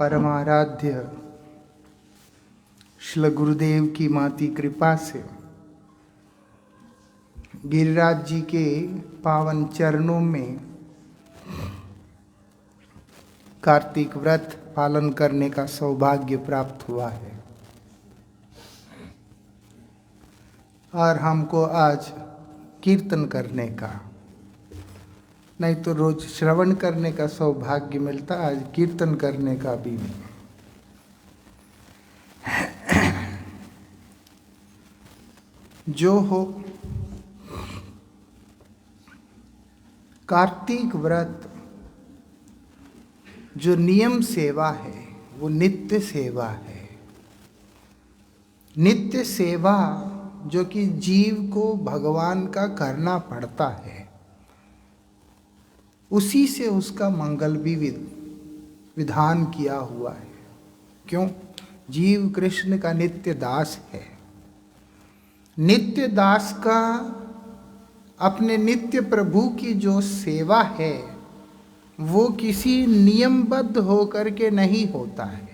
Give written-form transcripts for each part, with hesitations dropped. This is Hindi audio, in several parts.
परमाराध्य श्री गुरुदेव की माती कृपा से गिरिराज जी के पावन चरणों में कार्तिक व्रत पालन करने का सौभाग्य प्राप्त हुआ है और हमको आज कीर्तन करने का, नहीं तो रोज श्रवण करने का सौभाग्य मिलता, आज कीर्तन करने का भी। जो हो, कार्तिक व्रत जो नियम सेवा है वो नित्य सेवा है। नित्य सेवा जो कि जीव को भगवान का करना पड़ता है, उसी से उसका मंगल भी विधान किया हुआ है। क्यों? जीव कृष्ण का नित्य दास है। नित्य दास का अपने नित्य प्रभु की जो सेवा है वो किसी नियमबद्ध होकर के नहीं होता है।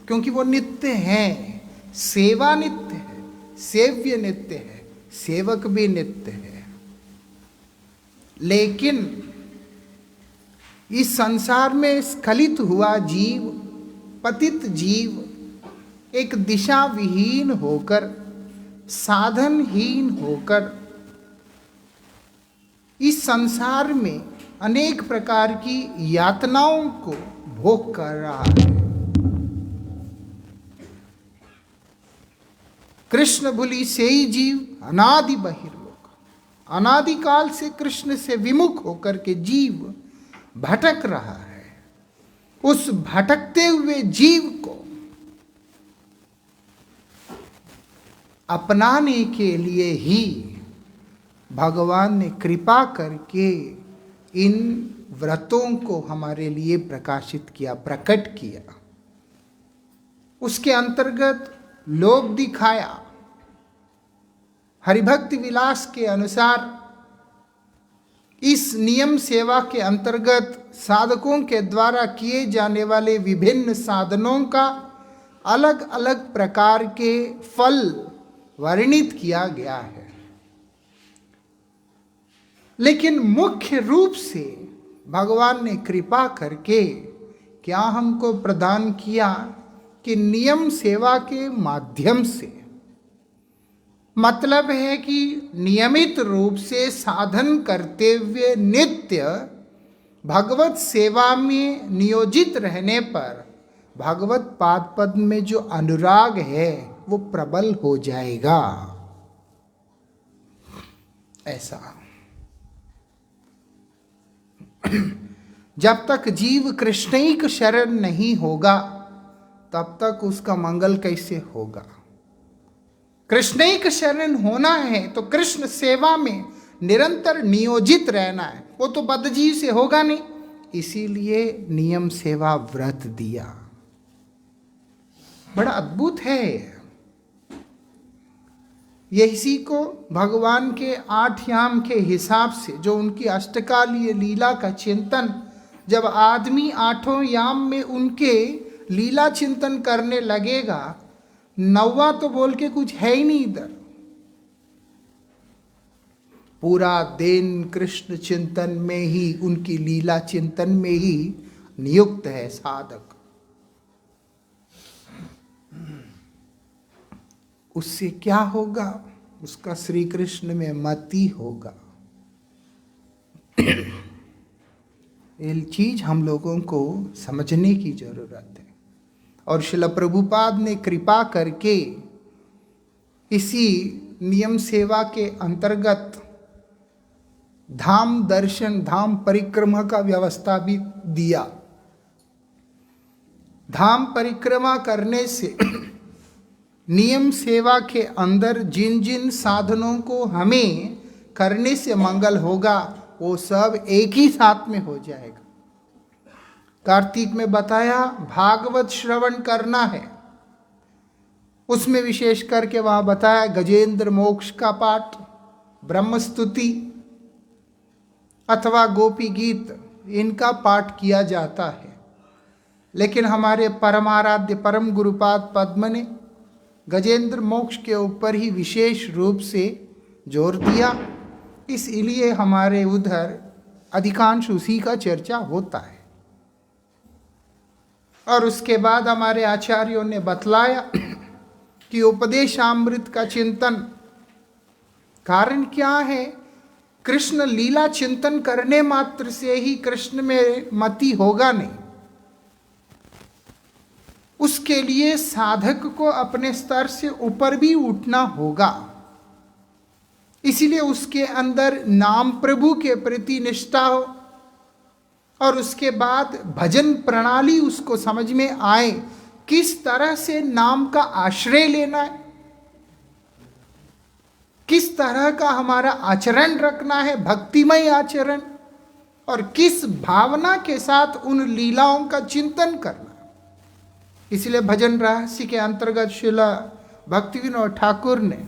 क्योंकि वो नित्य है, सेवा नित्य है, सेव्य नित्य है, सेवक भी नित्य है। लेकिन इस संसार में स्खलित हुआ जीव, पतित जीव, एक दिशा विहीन होकर, साधनहीन होकर इस संसार में अनेक प्रकार की यातनाओं को भोग कर रहा है। कृष्ण भुलि सेई जीव अनादि बहिर्लोक, अनादिकाल से कृष्ण से विमुख होकर के जीव भटक रहा है। उस भटकते हुए जीव को अपनाने के लिए ही भगवान ने कृपा करके इन व्रतों को हमारे लिए प्रकाशित किया, प्रकट किया। उसके अंतर्गत लोभ दिखाया। हरिभक्ति विलास के अनुसार इस नियम सेवा के अंतर्गत साधकों के द्वारा किए जाने वाले विभिन्न साधनों का अलग अलग प्रकार के फल वर्णित किया गया है। लेकिन मुख्य रूप से भगवान ने कृपा करके क्या हमको प्रदान किया कि नियम सेवा के माध्यम से, मतलब है कि नियमित रूप से साधन करते हुए नित्य भगवत सेवा में नियोजित रहने पर भगवत पाद पद में जो अनुराग है वो प्रबल हो जाएगा। ऐसा जब तक जीव कृष्णैक शरण नहीं होगा तब तक उसका मंगल कैसे होगा। कृष्णैक शरण होना है तो कृष्ण सेवा में निरंतर नियोजित रहना है, वो तो बद्धजीव से होगा नहीं। इसीलिए नियम सेवा व्रत दिया। बड़ा अद्भुत है। इसी को भगवान के 8 याम के हिसाब से, जो उनकी अष्टकालीय लीला का चिंतन, जब आदमी 8 याम में उनके लीला चिंतन करने लगेगा, 9वां तो बोल के कुछ है ही नहीं इधर। पूरा दिन कृष्ण चिंतन में ही, उनकी लीला चिंतन में ही नियुक्त है साधक। उससे क्या होगा? उसका श्री कृष्ण में मति होगा। ये चीज हम लोगों को समझने की जरूरत है। और श्रील प्रभुपाद ने कृपा करके इसी नियम सेवा के अंतर्गत धाम दर्शन, धाम परिक्रमा का व्यवस्था भी दिया। धाम परिक्रमा करने से नियम सेवा के अंदर जिन जिन साधनों को हमें करने से मंगल होगा वो सब एक ही साथ में हो जाएगा। कार्तिक में बताया भागवत श्रवण करना है, उसमें विशेष करके वहां बताया गजेंद्र मोक्ष का पाठ, ब्रह्म स्तुति, अथवा गोपी गीत इनका पाठ किया जाता है। लेकिन हमारे परमाराध्य परम गुरुपाद पद्म ने गजेंद्र मोक्ष के ऊपर ही विशेष रूप से जोर दिया, इसलिए हमारे उधर अधिकांश उसी का चर्चा होता है। और उसके बाद हमारे आचार्यों ने बतलाया कि उपदेशामृत का चिंतन कारण क्या है। कृष्ण लीला चिंतन करने मात्र से ही कृष्ण में मति होगा नहीं, उसके लिए साधक को अपने स्तर से ऊपर भी उठना होगा। इसीलिए उसके अंदर नाम प्रभु के प्रति निष्ठा हो और उसके बाद भजन प्रणाली उसको समझ में आए, किस तरह से नाम का आश्रय लेना है, किस तरह का हमारा आचरण रखना है, भक्तिमय आचरण, और किस भावना के साथ उन लीलाओं का चिंतन करना। इसलिए भजन रहस्य के अंतर्गत श्रीला भक्ति विनोद ठाकुर ने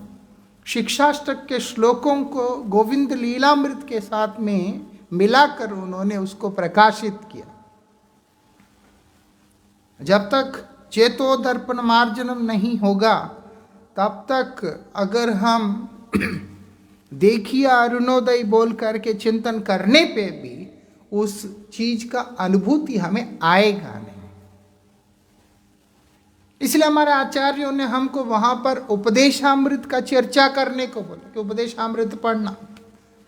शिक्षाष्टक के श्लोकों को गोविंद लीलामृत के साथ में मिलाकर उन्होंने उसको प्रकाशित किया। जब तक चेतो दर्पण मार्जनम नहीं होगा तब तक अगर हम देखिए अरुणोदय बोल करके चिंतन करने पे भी उस चीज का अनुभूति हमें आएगा नहीं। इसलिए हमारे आचार्यों ने हमको वहां पर उपदेशामृत का चर्चा करने को बोला कि उपदेशामृत पढ़ना,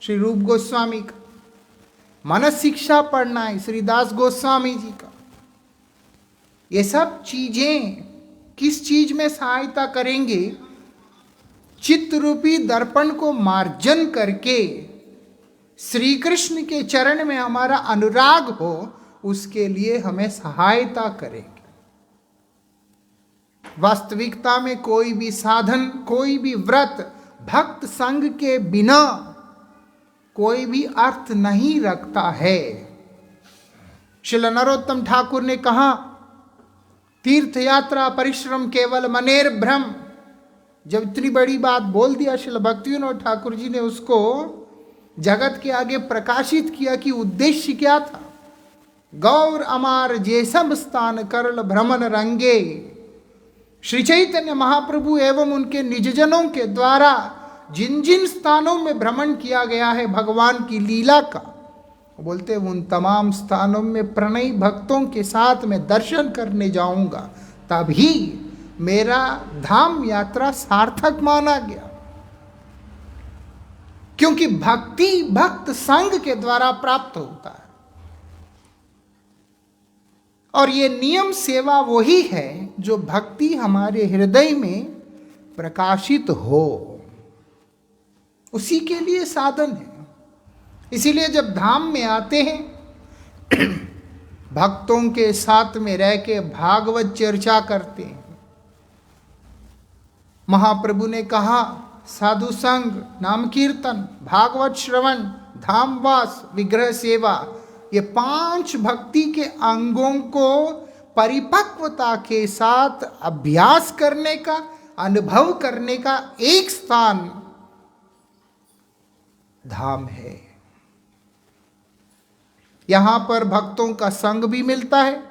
श्री रूप गोस्वामी का मनस शिक्षा पढ़ना है, श्री दास गोस्वामी जी का। ये सब चीजें किस चीज में सहायता करेंगे? चित्त रूपी दर्पण को मार्जन करके श्री कृष्ण के चरण में हमारा अनुराग हो, उसके लिए हमें सहायता करेंगे। वास्तविकता में कोई भी साधन, कोई भी व्रत भक्त संग के बिना कोई भी अर्थ नहीं रखता है। श्री नरोत्तम ठाकुर ने कहा, तीर्थ यात्रा परिश्रम केवल मनेर भ्रम। जब इतनी बड़ी बात बोल दिया श्री भक्ति विनोद ठाकुर जी ने उसको जगत के आगे प्रकाशित किया कि उद्देश्य क्या था। गौर अमार जे सब स्थान करल भ्रमण रंगे। श्री चैतन्य महाप्रभु एवं उनके निजजनों के द्वारा जिन जिन स्थानों में भ्रमण किया गया है भगवान की लीला का, बोलते उन तमाम स्थानों में प्रणयी भक्तों के साथ में दर्शन करने जाऊंगा, तभी मेरा धाम यात्रा सार्थक माना गया। क्योंकि भक्ति भक्त संग के द्वारा प्राप्त होता है। और ये नियम सेवा वही है जो भक्ति हमारे हृदय में प्रकाशित हो, उसी के लिए साधन है। इसीलिए जब धाम में आते हैं भक्तों के साथ में रह के भागवत चर्चा करते हैं। महाप्रभु ने कहा, साधु संग, नाम कीर्तन, भागवत श्रवण, धामवास, विग्रह सेवा, ये 5 भक्ति के अंगों को परिपक्वता के साथ अभ्यास करने का, अनुभव करने का एक स्थान धाम है। यहां पर भक्तों का संग भी मिलता है,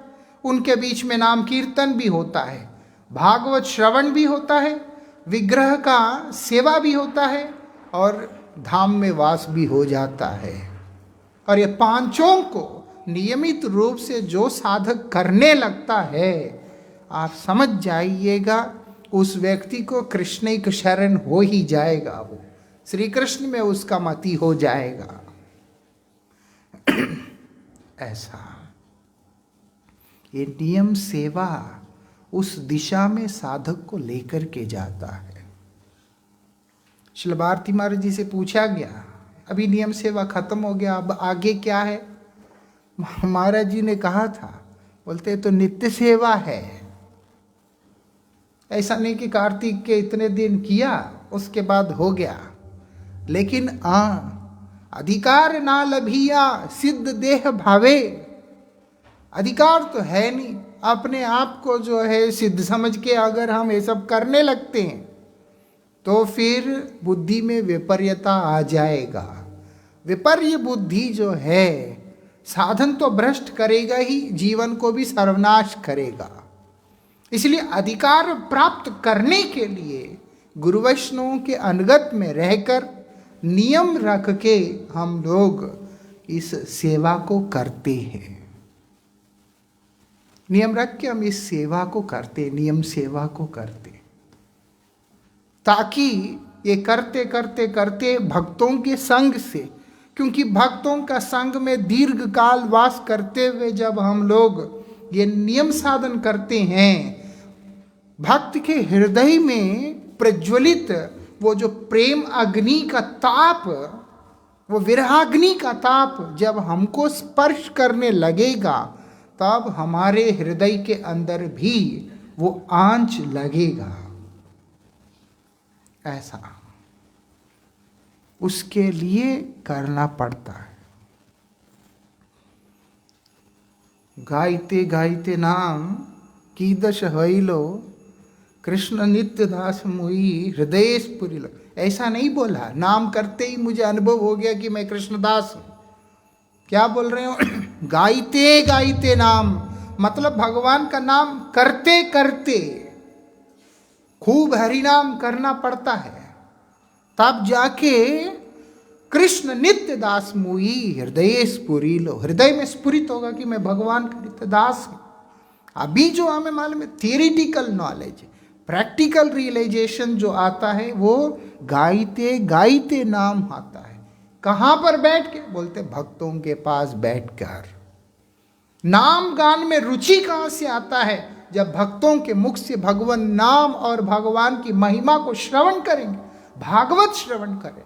उनके बीच में नाम कीर्तन भी होता है, भागवत श्रवण भी होता है, विग्रह का सेवा भी होता है और धाम में वास भी हो जाता है। और ये 5 को नियमित रूप से जो साधक करने लगता है, आप समझ जाइएगा उस व्यक्ति को कृष्णिक शरण हो ही जाएगा, वो श्री कृष्ण में उसका मति हो जाएगा। ऐसा ये नियम सेवा उस दिशा में साधक को लेकर के जाता है। श्री भारती महाराज जी से पूछा गया, अभी नियम सेवा खत्म हो गया, अब आगे क्या है? महाराज जी ने कहा था, बोलते तो नित्य सेवा है। ऐसा नहीं कि कार्तिक के इतने दिन किया उसके बाद हो गया, लेकिन अधिकार ना लभिया सिद्ध देह भावे। अधिकार तो है नहीं, अपने आप को जो है सिद्ध समझ के अगर हम ये सब करने लगते हैं तो फिर बुद्धि में विपर्यता आ जाएगा। विपर्य बुद्धि जो है साधन तो भ्रष्ट करेगा ही, जीवन को भी सर्वनाश करेगा। इसलिए अधिकार प्राप्त करने के लिए गुरु वैष्णवों के अनुगत में रहकर नियम रख के हम लोग इस सेवा को करते हैं। नियम रख के हम इस सेवा को करते, नियम सेवा को करते, ताकि ये करते करते करते भक्तों के संग से, क्योंकि भक्तों का संग में दीर्घ काल वास करते हुए जब हम लोग ये नियम साधन करते हैं, भक्त के हृदय में प्रज्वलित वो जो प्रेम अग्नि का ताप, वो विरहाग्नि का ताप जब हमको स्पर्श करने लगेगा, तब हमारे हृदय के अंदर भी वो आंच लगेगा। ऐसा उसके लिए करना पड़ता है। गाइते गाइते नाम कीदश हईलो, कृष्ण नित्य दास मुई हृदय स्फुरिलो। ऐसा नहीं बोला, नाम करते ही मुझे अनुभव हो गया कि मैं कृष्णदास हूं। क्या बोल रहे हो? गाइते गाइते नाम, मतलब भगवान का नाम करते करते खूब हरिनाम करना पड़ता है, तब जाके कृष्ण नित्य दास मुई हृदय स्फुरिलो, हृदय में स्फुरित होगा कि मैं भगवान का नित्य दास हूं। अभी जो हमें मालूम है थियरिटिकल नॉलेज, प्रैक्टिकल रियलाइजेशन जो आता है वो गाइते गाइते नाम आता है। कहाँ पर बैठ के? बोलते भक्तों के पास बैठकर। नाम गान में रुचि कहाँ से आता है? जब भक्तों के मुख से भगवान नाम और भगवान की महिमा को श्रवण करेंगे, भागवत श्रवण करें।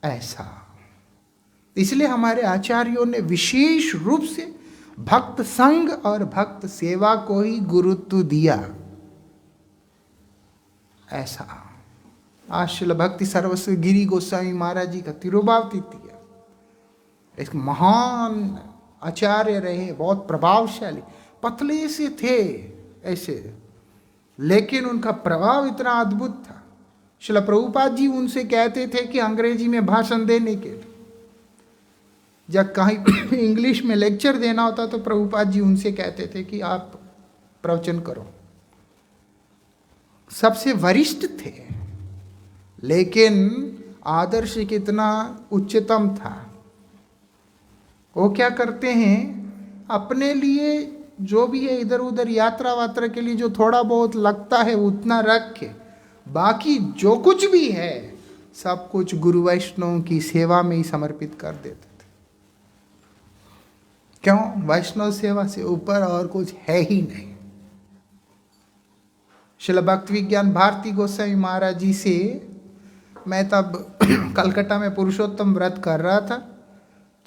ऐसा इसलिए हमारे आचार्यों ने विशेष रूप से भक्त संग और भक्त सेवा को ही गुरुत्व दिया। ऐसा आज श्रील भक्ति सर्वस्व गिरि गोस्वामी महाराज जी का तिरुभाव तिथि है। एक महान आचार्य रहे, बहुत प्रभावशाली, पतले से थे ऐसे, लेकिन उनका प्रभाव इतना अद्भुत था। श्रील प्रभुपाद जी उनसे कहते थे कि अंग्रेजी में भाषण देने के लिए, जब कहीं इंग्लिश में लेक्चर देना होता तो प्रभुपाद जी उनसे कहते थे कि आप प्रवचन करो। सबसे वरिष्ठ थे, लेकिन आदर्श कितना उच्चतम था। वो क्या करते हैं, अपने लिए जो भी है इधर उधर यात्रा वात्रा के लिए जो थोड़ा बहुत लगता है उतना रख के, बाकी जो कुछ भी है सब कुछ गुरु वैष्णव की सेवा में ही समर्पित कर देते थे। क्यों? वैष्णव सेवा से ऊपर और कुछ है ही नहीं। श्रील भक्ति विज्ञान भारती गोस्वामी महाराज जी से मैं तब कलकत्ता में पुरुषोत्तम व्रत कर रहा था,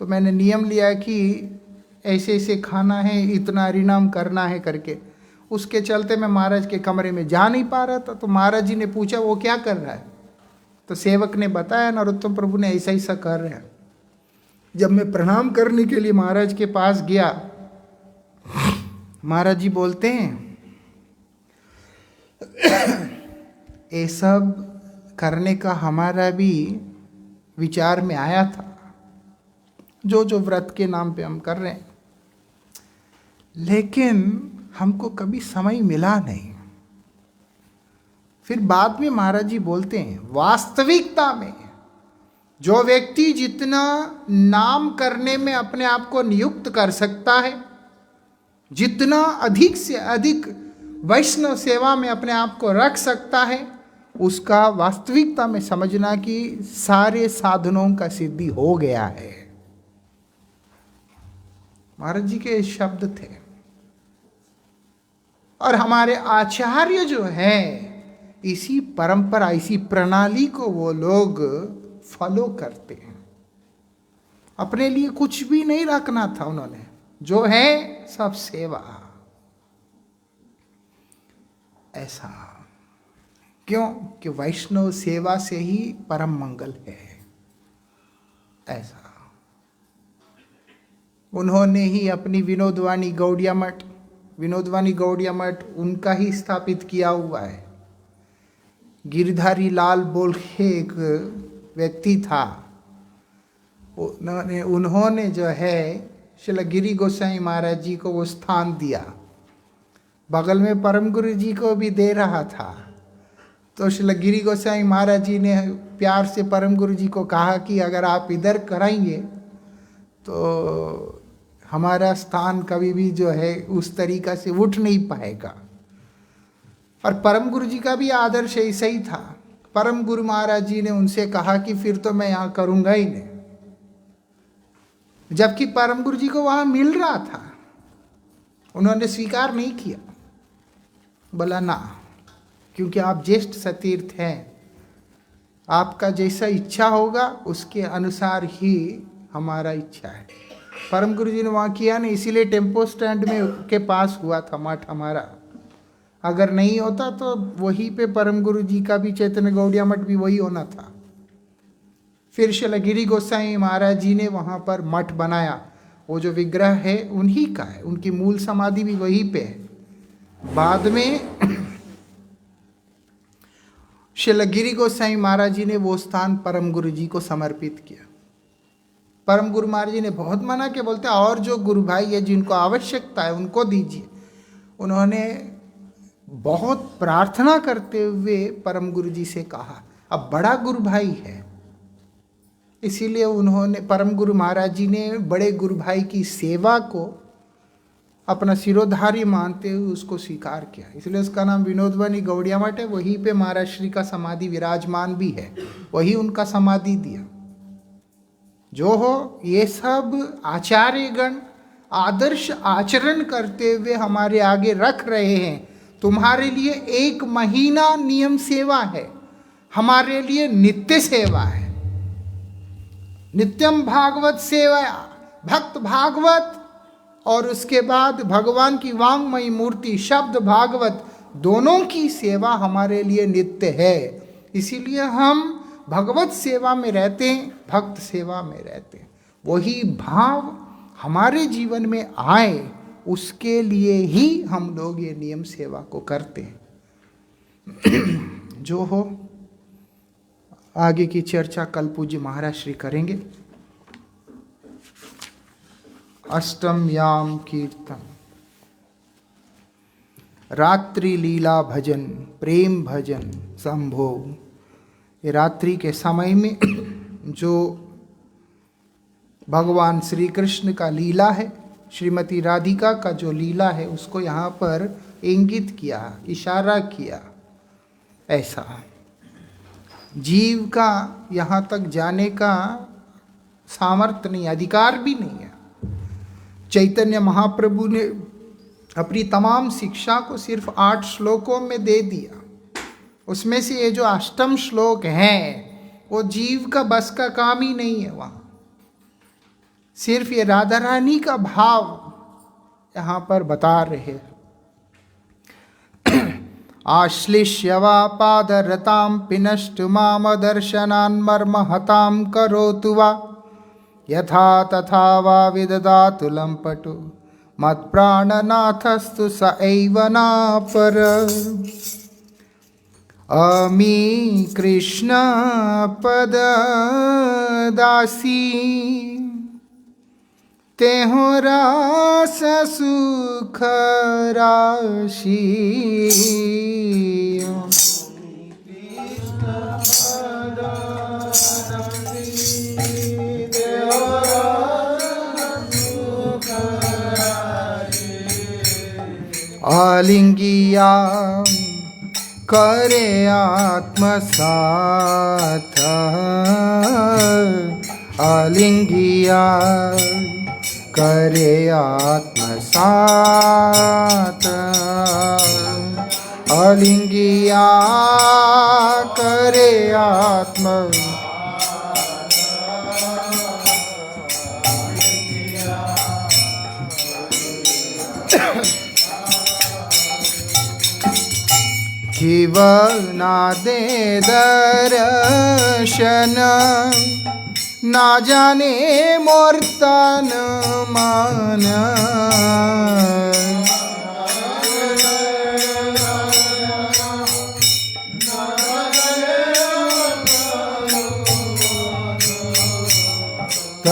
तो मैंने नियम लिया कि ऐसे ऐसे खाना है, इतना हरिनाम करना है करके। उसके चलते मैं महाराज के कमरे में जा नहीं पा रहा था। तो महाराज जी ने पूछा वो क्या कर रहा है, तो सेवक ने बताया नरोत्तम प्रभु ने ऐसा ऐसा कर रहे हैं। जब मैं प्रणाम करने के लिए महाराज के पास गया, महाराज जी बोलते हैं ये सब करने का हमारा भी विचार में आया था, जो जो व्रत के नाम पे हम कर रहे हैं, लेकिन हमको कभी समय मिला नहीं। फिर बाद में महाराज जी बोलते हैं वास्तविकता में जो व्यक्ति जितना नाम करने में अपने आप को नियुक्त कर सकता है, जितना अधिक से अधिक वैष्णव सेवा में अपने आप को रख सकता है, उसका वास्तविकता में समझना कि सारे साधनों का सिद्धि हो गया है। महाराज जी के शब्द थे। और हमारे आचार्य जो है इसी परंपरा, इसी प्रणाली को वो लोग फॉलो करते हैं। अपने लिए कुछ भी नहीं रखना था उन्होंने, जो है सब सेवा। ऐसा क्यों? कि वैष्णव सेवा से ही परम मंगल है। ऐसा उन्होंने ही अपनी विनोदवाणी गौड़िया मठ, विनोदवाणी गौड़िया मठ उनका ही स्थापित किया हुआ है। गिरधारी लाल बोल के एक व्यक्ति था, उन्होंने जो है श्रील गिरि गोसाई महाराज जी को वो स्थान दिया, बगल में परम गुरु जी को भी दे रहा था। तो श्रील गिरि गोसाई महाराज जी ने प्यार से परम गुरु जी को कहा कि अगर आप इधर कराएंगे तो हमारा स्थान कभी भी जो है उस तरीका से उठ नहीं पाएगा। और परम गुरु जी का भी आदर्श ऐसा ही था। परम गुरु महाराज जी ने उनसे कहा कि फिर तो मैं यहाँ करूँगा ही नहीं, जबकि परम गुरु जी को वहाँ मिल रहा था। उन्होंने स्वीकार नहीं किया, बोला ना, क्योंकि आप ज्येष्ठ सतीर्थ हैं, आपका जैसा इच्छा होगा उसके अनुसार ही हमारा इच्छा है। परम गुरु जी ने वहाँ किया नहीं, इसीलिए टेम्पो स्टैंड में के पास हुआ था मठ हमारा। अगर नहीं होता तो वहीं पे परम गुरु जी का भी चैतन्य गौड़िया मठ भी वही होना था। फिर श्रील गिरि गोसाई महाराज जी ने वहाँ पर मठ बनाया। वो जो विग्रह है उन्हीं का है, उनकी मूल समाधि भी वहीं पे है। बाद में श्रील गिरि गोसाई महाराज जी ने वो स्थान परम गुरु जी को समर्पित किया। परम गुरु महाराज जी ने बहुत मना किया, बोलते और जो गुरु भाई है जिनको आवश्यकता है उनको दीजिए। उन्होंने बहुत प्रार्थना करते हुए परम गुरु जी से कहा, अब बड़ा गुरु भाई है, इसीलिए उन्होंने परम गुरु महाराज जी ने बड़े गुरु भाई की सेवा को अपना सिरोधारी मानते हुए उसको स्वीकार किया। इसलिए उसका नाम विनोदवनी गौड़िया मठ है। वहीं पे महाराज श्री का समाधि विराजमान भी है, वही उनका समाधि दिया। जो हो, ये सब आचार्यगण आदर्श आचरण करते हुए हमारे आगे रख रहे हैं। तुम्हारे लिए 1 महीना नियम सेवा है, हमारे लिए नित्य सेवा है। नित्यम भागवत सेवा, भक्त भागवत, और उसके बाद भगवान की वांगमयी मूर्ति शब्द भागवत, दोनों की सेवा हमारे लिए नित्य है। इसीलिए हम भगवत सेवा में रहते हैं, भक्त सेवा में रहते हैं। वही भाव हमारे जीवन में आए, उसके लिए ही हम लोग ये नियम सेवा को करते हैं। जो हो, आगे की चर्चा कल पूज्य महाराज श्री करेंगे। अष्टम याम कीर्तन, रात्रि लीला भजन, प्रेम भजन संभो। ये रात्रि के समय में जो भगवान श्री कृष्ण का लीला है, श्रीमती राधिका का जो लीला है, उसको यहाँ पर इंगित किया, इशारा किया। ऐसा जीव का यहाँ तक जाने का सामर्थ्य नहीं, अधिकार भी नहीं है। चैतन्य महाप्रभु ने अपनी तमाम शिक्षा को सिर्फ 8 श्लोकों में दे दिया। उसमें से ये जो अष्टम श्लोक हैं वो जीव का बस का काम ही नहीं है। वहाँ सिर्फ ये राधा रानी का भाव यहाँ पर बता रहे हैं। आश्लिष्य वा पादरतां पिनष्ट माम दर्शनान् मर्म हतां करोतु वा यथा तथा वा विददातु लम्पटु मत्प्राणनाथस्तु स एव नापर। अमी कृष्ण पद दासी तेहो रास सुख राशि। आलिंगिया करे आत्मसात, आलिंगिया करे आत्मसात, आलिंगिया करे आत्म। जीवना दे दर्शन, ना जाने मोर तन मन।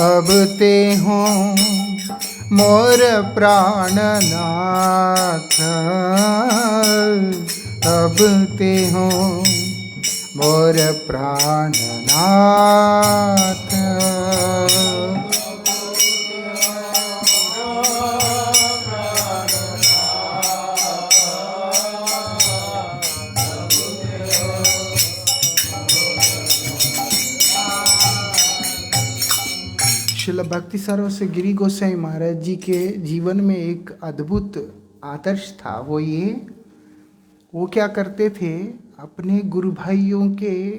अब ते हो मोर प्राणनाथ, अब ते हो मोर प्राणनाथ। श्रील भक्ति सरस्वती गिरि गोसाई महाराज जी के जीवन में एक अद्भुत आदर्श था। वो क्या करते थे, अपने गुरु भाइयों के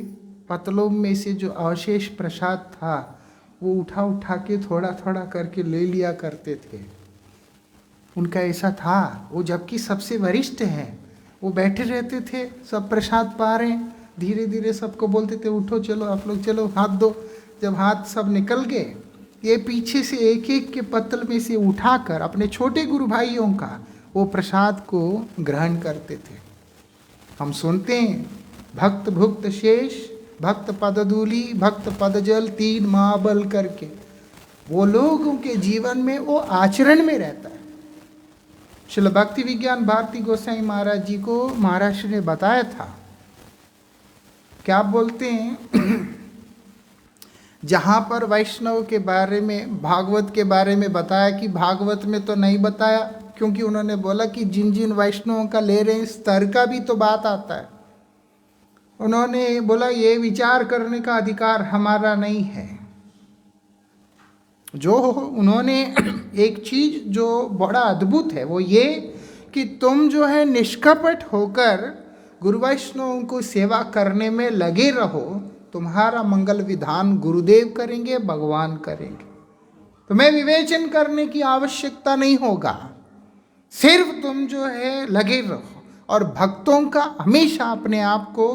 पतलों में से जो अवशेष प्रसाद था वो उठा उठा के थोड़ा थोड़ा करके ले लिया करते थे। उनका ऐसा था, वो जबकि सबसे वरिष्ठ हैं, वो बैठे रहते थे, सब प्रसाद पा रहे हैं, धीरे धीरे सबको बोलते थे उठो चलो आप लोग चलो हाथ दो। जब हाथ सब निकल गए, ये पीछे से एक एक के पत्तल में से उठाकर अपने छोटे गुरु भाइयों का वो प्रसाद को ग्रहण करते थे। हम सुनते हैं भक्त भुक्त शेष, भक्त पदधूलि, भक्त पदजल, 3 महाबल करके, वो लोगों के जीवन में वो आचरण में रहता है। श्रील भक्ति विज्ञान भारती गोसाई महाराज जी को महाराष्ट्र ने बताया था, क्या बोलते हैं, जहाँ पर वैष्णव के बारे में, भागवत के बारे में बताया कि भागवत में तो नहीं बताया, क्योंकि उन्होंने बोला कि जिन जिन वैष्णवों का ले रहे हैं स्तर का भी तो बात आता है। उन्होंने बोला ये विचार करने का अधिकार हमारा नहीं है। जो उन्होंने एक चीज जो बड़ा अद्भुत है वो ये कि तुम जो है निष्कपट होकर गुरु वैष्णवों को सेवा करने में लगे रहो, तुम्हारा मंगल विधान गुरुदेव करेंगे, भगवान करेंगे। तुम्हें विवेचन करने की आवश्यकता नहीं होगा, सिर्फ तुम जो है लगे रहो और भक्तों का हमेशा अपने आप को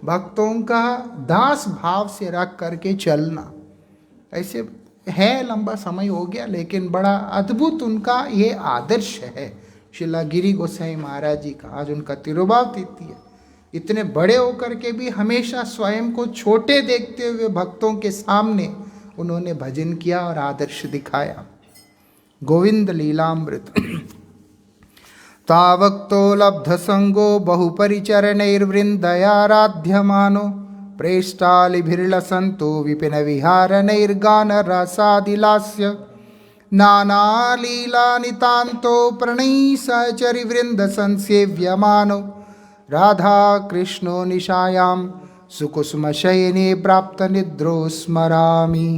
भक्तों का दास भाव से रख करके चलना। ऐसे है, लंबा समय हो गया, लेकिन बड़ा अद्भुत उनका ये आदर्श है श्रील गिरि गोसाई महाराज जी का। आज उनका तिरुभाव तिथि है। इतने बड़े होकर के भी हमेशा स्वयं को छोटे देखते हुए भक्तों के सामने उन्होंने भजन किया और आदर्श दिखाया। गोविंद लीलामृत। तावक्तो लब्ध संगो बहुपरिचरणैर्वृन्दयाराध्यमानो प्रेष्टालिभिर्लसन्तो विपिन विहारणैर्गान रसादिलास्य नानालीलानितान्तो प्रणयी सहचरिवृन्द संसेव्यमानो राधा कृष्णो निशायां सुकुसुमशयने प्राप्त निद्रो स्मरामि।